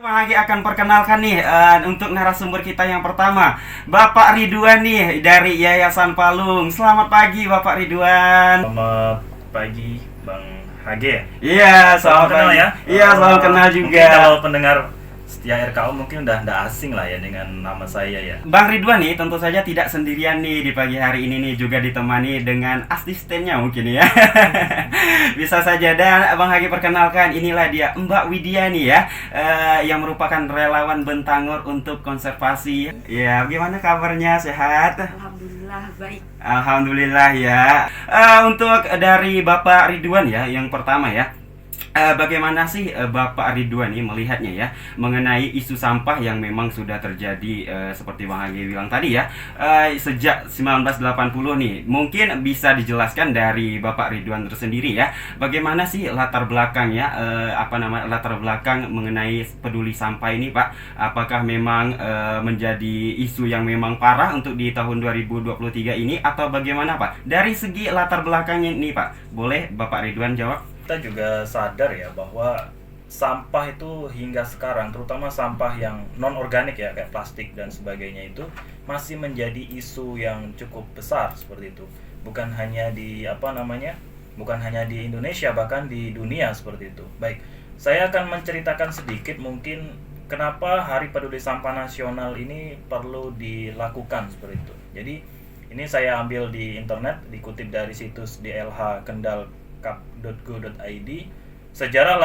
Bang Hagi akan perkenalkan nih untuk narasumber kita yang pertama, Bapak Ridwan nih dari Yayasan Palung. Selamat pagi Bapak Ridwan. Selamat pagi Bang Hage. Iya, Salam selamat kenal pagi. ya. Iya, salam kenal juga. Mungkin kalau pendengar setia RKO mungkin udah asing lah ya dengan nama saya ya. Bang Ridwan nih tentu saja tidak sendirian nih di pagi hari ini nih, juga ditemani dengan asistennya mungkin ya. Bisa saja, dan Bang Hagi perkenalkan, inilah dia Mbak Widya nih ya, yang merupakan relawan Bentangor untuk konservasi. Ya, gimana kabarnya, sehat? Alhamdulillah baik. Alhamdulillah ya. Untuk dari Bapak Ridwan ya, yang pertama ya, bagaimana sih Bapak Ridwan ini melihatnya ya mengenai isu sampah yang memang sudah terjadi seperti Bang Hagi bilang tadi ya, sejak 1980 nih. Mungkin bisa dijelaskan dari Bapak Ridwan tersendiri ya, bagaimana sih latar belakang ya, latar belakang mengenai peduli sampah ini Pak? Apakah memang menjadi isu yang memang parah untuk di tahun 2023 ini, atau bagaimana Pak? Dari segi latar belakangnya nih Pak, boleh Bapak Ridwan jawab? Kita juga sadar ya bahwa sampah itu hingga sekarang, terutama sampah yang non organik ya kayak plastik dan sebagainya, itu masih menjadi isu yang cukup besar seperti itu. Bukan hanya di bukan hanya di Indonesia, bahkan di dunia seperti itu. Baik, saya akan menceritakan sedikit mungkin kenapa Hari Peduli Sampah Nasional ini perlu dilakukan seperti itu. Jadi ini saya ambil di internet, dikutip dari situs dlh-kendal.go.id. Sejarah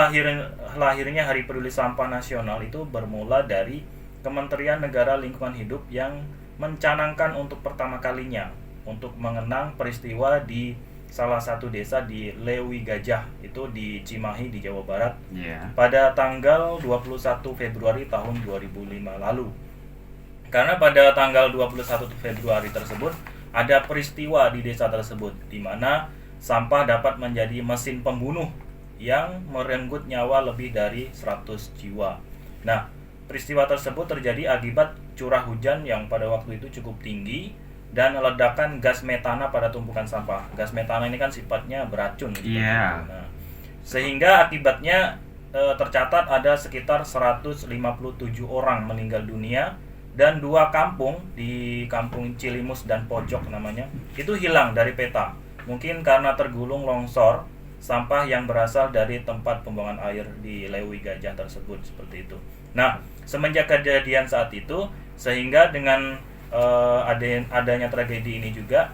lahirnya Hari Peduli Sampah Nasional itu bermula dari Kementerian Negara Lingkungan Hidup yang mencanangkan untuk pertama kalinya untuk mengenang peristiwa di salah satu desa di Lewi Gajah, itu di Cimahi di Jawa Barat, pada tanggal 21 Februari tahun 2005 lalu. Karena pada tanggal 21 Februari tersebut ada peristiwa di desa tersebut di mana sampah dapat menjadi mesin pembunuh yang merenggut nyawa lebih dari 100 jiwa. Nah, peristiwa tersebut terjadi akibat curah hujan yang pada waktu itu cukup tinggi dan ledakan gas metana pada tumpukan sampah. Gas metana ini kan sifatnya beracun. Nah, sehingga akibatnya tercatat ada sekitar 157 orang meninggal dunia, dan 2 kampung di Kampung Cilimus dan Pojok namanya itu hilang dari peta. Mungkin karena tergulung longsor sampah yang berasal dari tempat pembuangan air di Lewi Gajah tersebut, seperti itu. Nah, semenjak kejadian saat itu, sehingga dengan adanya tragedi ini juga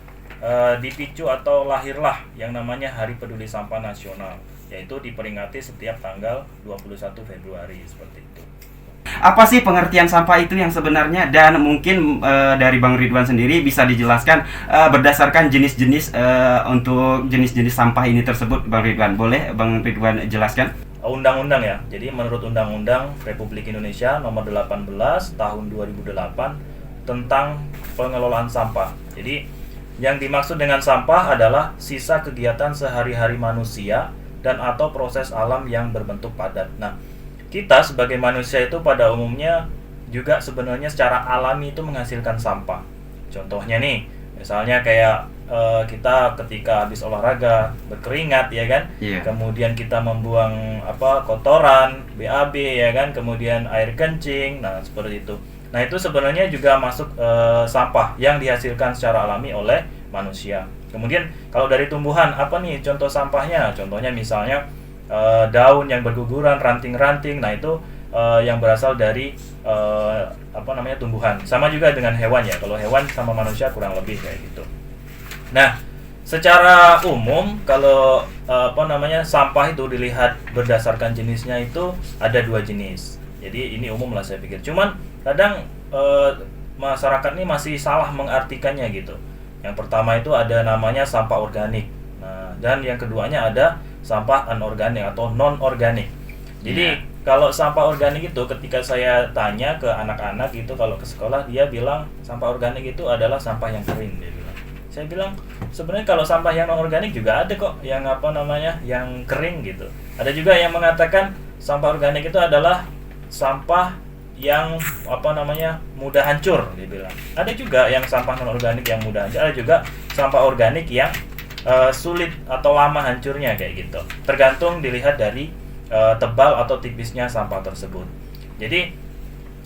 dipicu atau lahirlah yang namanya Hari Peduli Sampah Nasional, yaitu diperingati setiap tanggal 21 Februari seperti itu. Apa sih pengertian sampah itu yang sebenarnya, dan mungkin dari Bang Ridwan sendiri bisa dijelaskan berdasarkan jenis-jenis untuk jenis-jenis sampah ini tersebut, Bang Ridwan. Boleh Bang Ridwan jelaskan? Undang-undang ya. Jadi menurut Undang-Undang Republik Indonesia nomor 18 tahun 2008 tentang pengelolaan sampah. Jadi yang dimaksud dengan sampah adalah sisa kegiatan sehari-hari manusia dan atau proses alam yang berbentuk padat. Nah, kita sebagai manusia itu pada umumnya juga sebenarnya secara alami itu menghasilkan sampah. Contohnya nih, misalnya kayak kita ketika habis olahraga berkeringat ya kan, kemudian kita membuang kotoran, BAB ya kan, kemudian air kencing, nah seperti itu. Nah itu sebenarnya juga masuk sampah yang dihasilkan secara alami oleh manusia. Kemudian kalau dari tumbuhan, apa nih contoh sampahnya? Contohnya misalnya daun yang berguguran, ranting-ranting, nah itu yang berasal dari tumbuhan. Sama juga dengan hewan ya, kalau hewan sama manusia kurang lebih kayak gitu. Nah, secara umum kalau sampah itu dilihat berdasarkan jenisnya itu ada 2 jenis. Jadi ini umum lah saya pikir. Cuman kadang masyarakat ini masih salah mengartikannya gitu. Yang pertama itu ada namanya sampah organik. Nah, dan yang keduanya ada sampah anorganik atau non-organik. Jadi kalau sampah organik itu ketika saya tanya ke anak-anak gitu kalau ke sekolah, dia bilang sampah organik itu adalah sampah yang kering, dia bilang. Saya bilang sebenarnya kalau sampah yang non-organik juga ada kok yang yang kering gitu. Ada juga yang mengatakan sampah organik itu adalah sampah yang mudah hancur, dia bilang. Ada juga yang sampah non-organik yang mudah hancur, ada juga sampah organik yang sulit atau lama hancurnya kayak gitu. Tergantung dilihat dari tebal atau tipisnya sampah tersebut. Jadi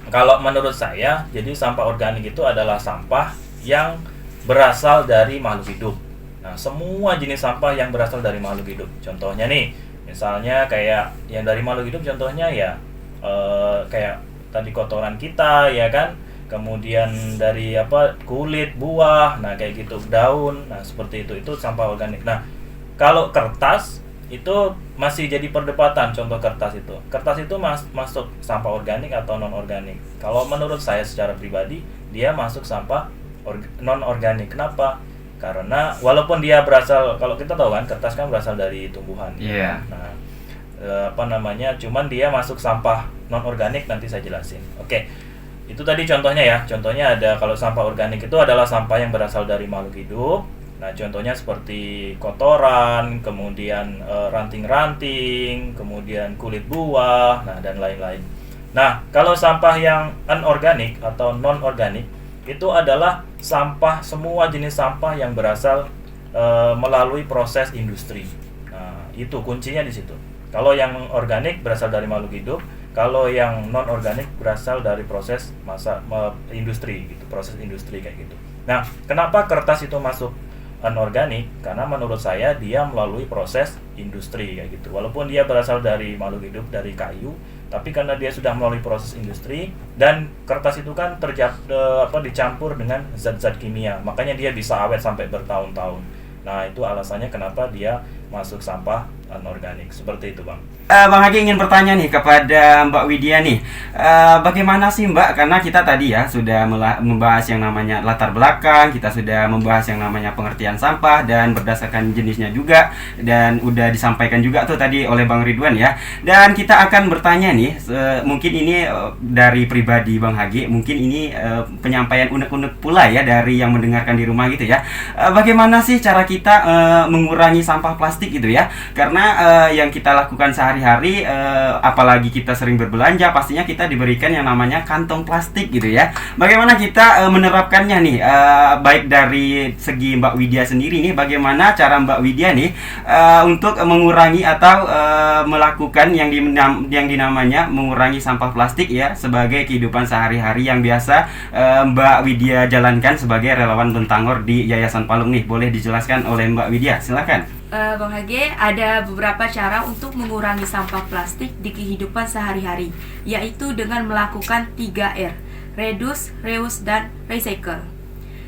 kalau menurut saya, jadi sampah organik itu adalah sampah yang berasal dari makhluk hidup. Nah, semua jenis sampah yang berasal dari makhluk hidup. Contohnya nih, misalnya kayak yang dari makhluk hidup, contohnya ya kayak tadi kotoran kita, ya kan. Kemudian dari kulit buah, nah kayak gitu, daun, nah seperti itu sampah organik. Nah, kalau kertas itu masih jadi perdebatan. Contoh kertas itu masuk sampah organik atau non organik. Kalau menurut saya secara pribadi, dia masuk sampah non organik. Kenapa? Karena walaupun dia berasal, kalau kita tahu kan kertas kan berasal dari tumbuhan. Iya. Nah, cuman dia masuk sampah non organik, nanti saya jelasin. Oke. Itu tadi contohnya ya. Contohnya ada, kalau sampah organik itu adalah sampah yang berasal dari makhluk hidup. Nah, contohnya seperti kotoran, kemudian ranting-ranting, kemudian kulit buah, nah dan lain-lain. Nah, kalau sampah yang anorganik atau non-organik itu adalah sampah, semua jenis sampah yang berasal melalui proses industri. Nah, itu kuncinya di situ. Kalau yang organik berasal dari makhluk hidup, kalau yang non organik berasal dari proses industri gitu, proses industri kayak gitu. Nah, kenapa kertas itu masuk anorganik? Karena menurut saya dia melalui proses industri kayak gitu. Walaupun dia berasal dari makhluk hidup, dari kayu, tapi karena dia sudah melalui proses industri, dan kertas itu kan dicampur dengan zat-zat kimia, makanya dia bisa awet sampai bertahun-tahun. Nah, itu alasannya kenapa dia masuk sampah anorganik. Seperti itu, Bang. Bang Hagi ingin bertanya nih kepada Mbak Widya nih, bagaimana sih Mbak, karena kita tadi ya sudah membahas yang namanya latar belakang, kita sudah membahas yang namanya pengertian sampah dan berdasarkan jenisnya juga, dan udah disampaikan juga tuh tadi oleh Bang Ridwan ya. Dan kita akan bertanya nih, mungkin ini dari pribadi Bang Hagi, mungkin ini penyampaian unek-unek pula ya dari yang mendengarkan di rumah gitu ya. Bagaimana sih cara kita mengurangi sampah plastik gitu ya? Karena yang kita lakukan sehari-hari, apalagi kita sering berbelanja, pastinya kita diberikan yang namanya kantong plastik gitu ya. Bagaimana kita menerapkannya nih, baik dari segi Mbak Widya sendiri nih, bagaimana cara Mbak Widya nih untuk mengurangi atau melakukan yang dinamanya mengurangi sampah plastik ya, sebagai kehidupan sehari-hari yang biasa Mbak Widya jalankan sebagai relawan Bentangor di Yayasan Palung nih. Boleh dijelaskan oleh Mbak Widya, silakan. Bang Hage, ada beberapa cara untuk mengurangi sampah plastik di kehidupan sehari-hari, yaitu dengan melakukan 3R, reduce, reuse, dan recycle.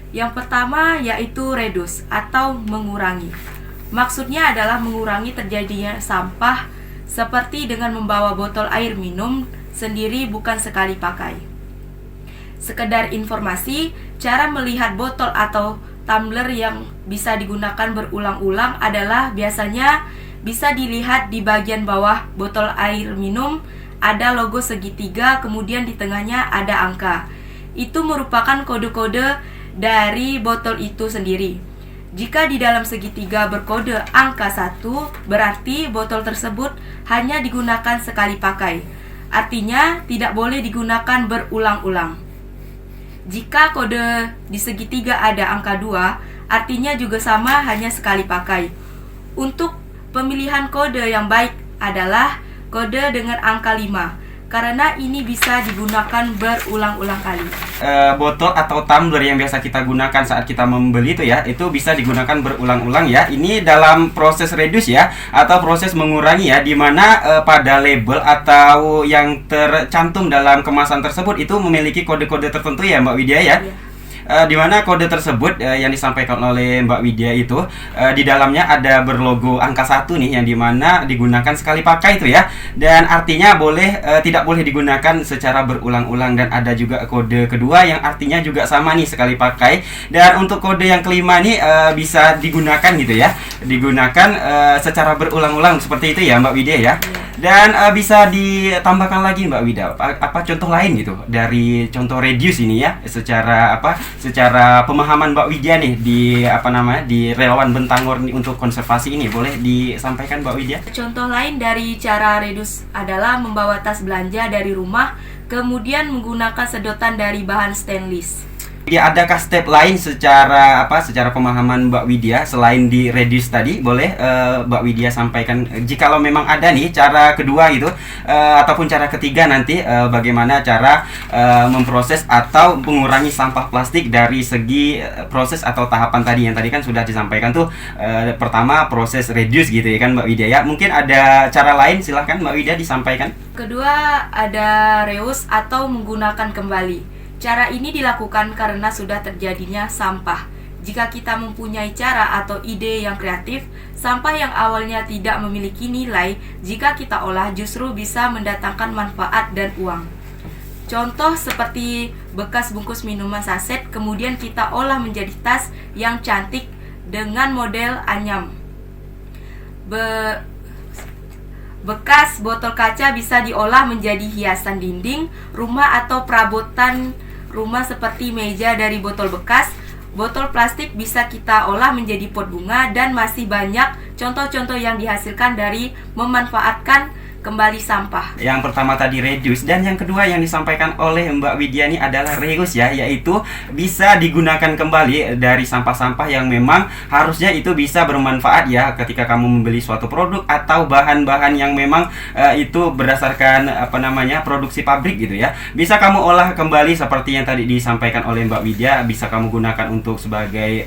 Yang pertama yaitu reduce atau mengurangi. Maksudnya adalah mengurangi terjadinya sampah seperti dengan membawa botol air minum sendiri bukan sekali pakai. Sekedar informasi, cara melihat botol atau tumbler yang bisa digunakan berulang-ulang adalah biasanya bisa dilihat di bagian bawah botol air minum ada logo segitiga, kemudian di tengahnya ada angka. Itu merupakan kode-kode dari botol itu sendiri. Jika di dalam segitiga berkode angka 1, berarti botol tersebut hanya digunakan sekali pakai. Artinya tidak boleh digunakan berulang-ulang. Jika kode di segitiga ada angka 2, artinya juga sama, hanya sekali pakai. Untuk pemilihan kode yang baik adalah kode dengan angka 5, karena ini bisa digunakan berulang-ulang kali. Botol atau tumbler yang biasa kita gunakan saat kita membeli itu ya, itu bisa digunakan berulang-ulang ya. Ini dalam proses reduce ya, atau proses mengurangi ya, dimana pada label atau yang tercantum dalam kemasan tersebut itu memiliki kode-kode tertentu ya Mbak Widya ya. Iya. Di mana kode tersebut yang disampaikan oleh Mbak Widya itu di dalamnya ada berlogo angka 1 nih, yang dimana digunakan sekali pakai itu ya, dan artinya tidak boleh digunakan secara berulang-ulang. Dan ada juga kode kedua yang artinya juga sama nih, sekali pakai. Dan untuk kode yang kelima nih bisa digunakan gitu ya, digunakan secara berulang-ulang seperti itu ya Mbak Widya ya. Dan bisa ditambahkan lagi Mbak Widya, apa contoh lain gitu dari contoh reduce ini ya, secara pemahaman Mbak Widya nih di relawan Bentangor nih untuk konservasi ini, boleh disampaikan Mbak Widya? Contoh lain dari cara reduce adalah membawa tas belanja dari rumah, kemudian menggunakan sedotan dari bahan stainless. Dia adakah step lain secara pemahaman Mbak Widya selain di reduce tadi? Boleh Mbak Widya sampaikan jikalau memang ada nih cara kedua gitu ataupun cara ketiga nanti bagaimana cara memproses atau mengurangi sampah plastik dari segi proses atau tahapan tadi yang tadi kan sudah disampaikan tuh pertama proses reduce gitu ya kan Mbak Widya ya. Mungkin ada cara lain, silahkan Mbak Widya disampaikan. Kedua ada reuse atau menggunakan kembali. Cara ini dilakukan karena sudah terjadinya sampah. Jika kita mempunyai cara atau ide yang kreatif, sampah yang awalnya tidak memiliki nilai, jika kita olah justru bisa mendatangkan manfaat dan uang. Contoh seperti bekas bungkus minuman saset, kemudian kita olah menjadi tas yang cantik dengan model anyam. Bekas botol kaca bisa diolah menjadi hiasan dinding rumah atau perabotan rumah seperti meja dari botol bekas. Botol plastik bisa kita olah menjadi pot bunga dan masih banyak contoh-contoh yang dihasilkan dari memanfaatkan kembali sampah. Yang pertama tadi reduce, dan yang kedua yang disampaikan oleh Mbak Widya ini adalah reuse ya, yaitu bisa digunakan kembali dari sampah-sampah yang memang harusnya itu bisa bermanfaat ya ketika kamu membeli suatu produk atau bahan-bahan yang memang itu berdasarkan produksi pabrik gitu ya. Bisa kamu olah kembali seperti yang tadi disampaikan oleh Mbak Widya, bisa kamu gunakan untuk sebagai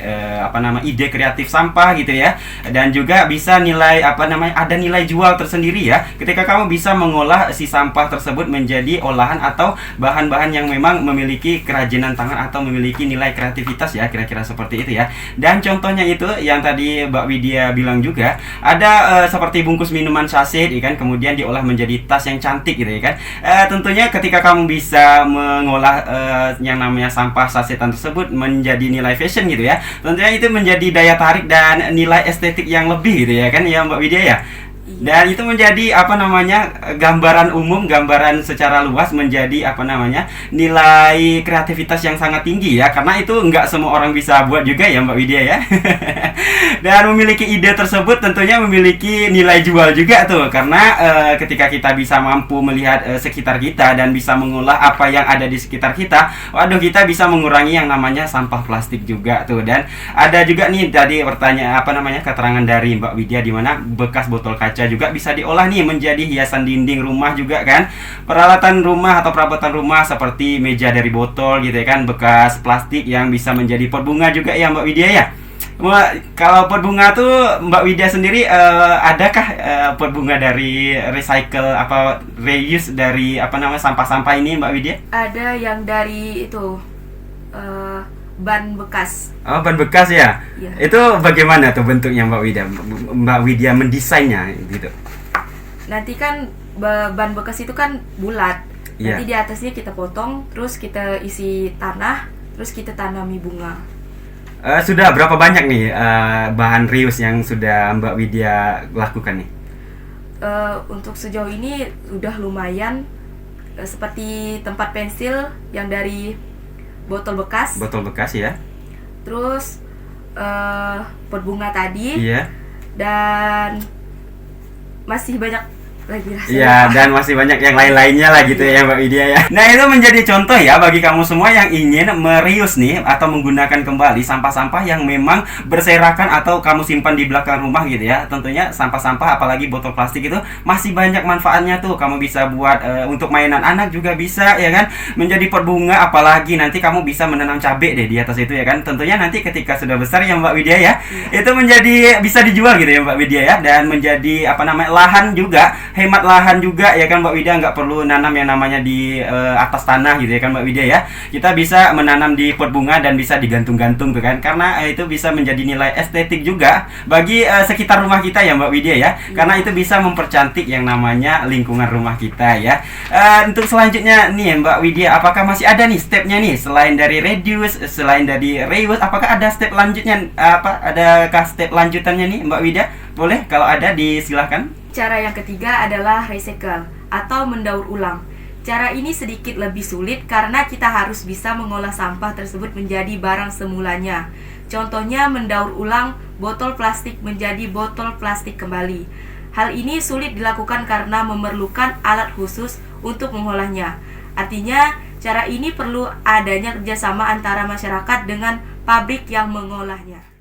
ide kreatif sampah gitu ya. Dan juga bisa ada nilai jual tersendiri ya ketika kamu bisa mengolah si sampah tersebut menjadi olahan atau bahan-bahan yang memang memiliki kerajinan tangan atau memiliki nilai kreativitas ya, kira-kira seperti itu ya. Dan contohnya itu yang tadi Mbak Widya bilang juga, ada seperti bungkus minuman saset ya kan, kemudian diolah menjadi tas yang cantik gitu ya kan. Tentunya ketika kamu bisa mengolah yang namanya sampah sasetan tersebut menjadi nilai fashion gitu ya, tentunya itu menjadi daya tarik dan nilai estetik yang lebih gitu ya kan ya Mbak Widya ya. Dan itu menjadi gambaran umum, gambaran secara luas menjadi nilai kreativitas yang sangat tinggi ya, karena itu nggak semua orang bisa buat juga ya Mbak Widya ya. Dan memiliki ide tersebut tentunya memiliki nilai jual juga tuh, karena ketika kita bisa mampu melihat sekitar kita dan bisa mengolah apa yang ada di sekitar kita, waduh, kita bisa mengurangi yang namanya sampah plastik juga tuh. Dan ada juga nih tadi keterangan dari Mbak Widya di mana bekas botol kaca juga bisa diolah nih menjadi hiasan dinding rumah juga kan. Peralatan rumah atau perabotan rumah seperti meja dari botol gitu ya kan, bekas plastik yang bisa menjadi pot bunga juga ya Mbak Widya ya. Kalau pot bunga tuh Mbak Widya sendiri adakah pot bunga dari recycle reuse dari sampah-sampah ini Mbak Widya? Ada yang dari itu ban bekas. Oh, ban bekas ya? Iya. Itu bagaimana tuh bentuknya Mbak Widya mendesainnya gitu? Nanti kan ban bekas itu kan bulat. Iya. Nanti di atasnya kita potong, terus kita isi tanah, terus kita tanami bunga. Sudah berapa banyak nih bahan reuse yang sudah Mbak Widya lakukan nih? Untuk sejauh ini udah lumayan, seperti tempat pensil yang dari botol bekas ya. Terus pot bunga tadi. Iya. Dan masih banyak lagi rasanya. Iya, dan masih banyak yang lain-lainnya lah gitu ya Mbak Widya ya. Nah, itu menjadi contoh ya bagi kamu semua yang ingin mereuse nih atau menggunakan kembali sampah-sampah yang memang berserakan atau kamu simpan di belakang rumah gitu ya. Tentunya sampah-sampah apalagi botol plastik itu masih banyak manfaatnya tuh. Kamu bisa buat untuk mainan anak juga bisa ya kan. Menjadi pot bunga, apalagi nanti kamu bisa menanam cabai deh di atas itu ya kan. Tentunya nanti ketika sudah besar ya Mbak Widya ya, itu menjadi bisa dijual gitu ya Mbak Widya ya, dan menjadi lahan juga, hemat lahan juga ya kan Mbak Widya, nggak perlu nanam yang namanya di atas tanah gitu ya kan Mbak Widya ya. Kita bisa menanam di pot bunga dan bisa digantung-gantung tuh kan, karena itu bisa menjadi nilai estetik juga bagi sekitar rumah kita ya Mbak Widya ya, karena itu bisa mempercantik yang namanya lingkungan rumah kita ya. Untuk selanjutnya nih Mbak Widya, apakah masih ada nih stepnya nih selain dari reduce, selain dari reuse, apakah ada step lanjutnya, adakah step lanjutannya nih Mbak Widya? Boleh kalau ada disilahkan. Cara yang ketiga adalah recycle atau mendaur ulang. Cara ini sedikit lebih sulit karena kita harus bisa mengolah sampah tersebut menjadi barang semulanya. Contohnya mendaur ulang botol plastik menjadi botol plastik kembali. Hal ini sulit dilakukan karena memerlukan alat khusus untuk mengolahnya. Artinya, Cara ini perlu adanya kerjasama antara masyarakat dengan pabrik yang mengolahnya.